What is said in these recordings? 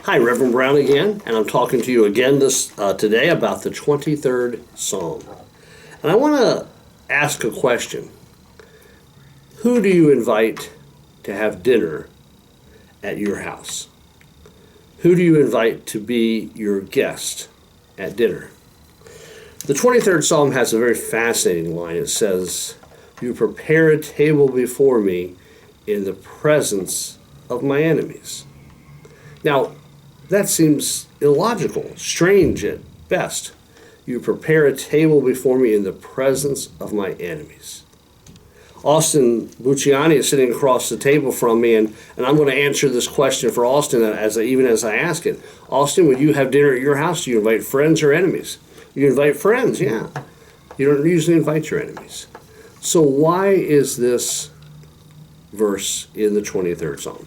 Hi, Reverend Brown again, and I'm talking to you again today about the 23rd Psalm. And I want to ask a question. Who do you invite to have dinner at your house? Who do you invite to be your guest at dinner? The 23rd Psalm has a very fascinating line. It says, "You prepare a table before me in the presence of my enemies." Now, that seems illogical, strange at best. You prepare a table before me in the presence of my enemies. Austin Bucciani is sitting across the table from me, and I'm going to answer this question for Austin even as I ask it. Austin, would you have dinner at your house? Do you invite friends or enemies? You invite friends, yeah. You don't usually invite your enemies. So why is this verse in the 23rd Psalm?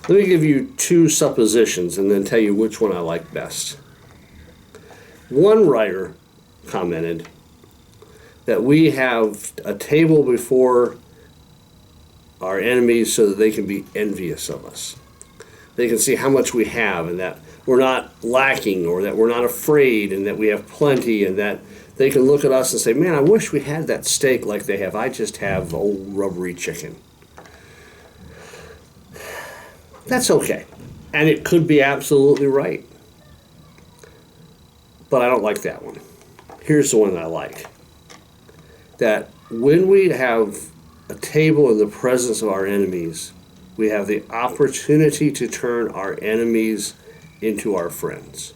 Let me give you two suppositions and then tell you which one I like best. One writer commented that we have a table before our enemies so that they can be envious of us. They can see how much we have and that we're not lacking, or that we're not afraid, and that we have plenty, and that they can look at us and say, "Man, I wish we had that steak like they have. I just have old rubbery chicken." That's okay. And it could be absolutely right. But I don't like that one. Here's the one that I like. That when we have a table in the presence of our enemies, we have the opportunity to turn our enemies into our friends.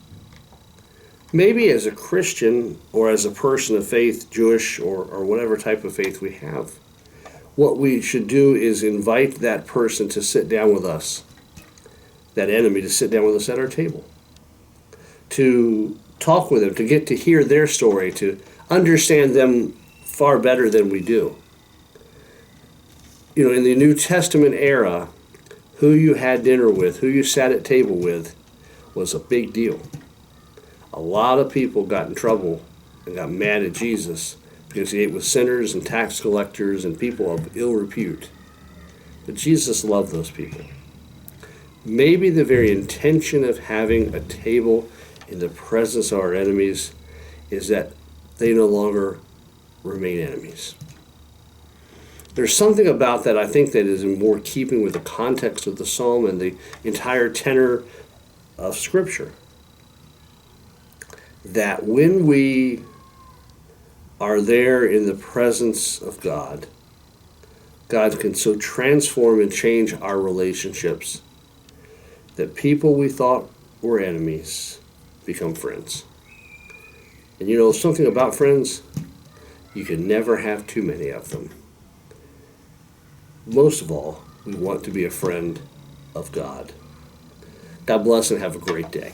Maybe as a Christian or as a person of faith, Jewish or whatever type of faith we have, what we should do is invite that person to sit down with us, that enemy to sit down with us at our table, to talk with them, to get to hear their story, to understand them far better than we do. You know, in the New Testament era, who you had dinner with, who you sat at table with, was a big deal. A lot of people got in trouble and got mad at Jesus because he ate with sinners and tax collectors and people of ill repute. But Jesus loved those people. Maybe the very intention of having a table in the presence of our enemies is that they no longer remain enemies. There's something about that I think that is in more keeping with the context of the psalm and the entire tenor of Scripture. That when we are there in the presence of God, God can so transform and change our relationships that people we thought were enemies become friends. And you know something about friends? You can never have too many of them. Most of all, we want to be a friend of God. God bless and have a great day.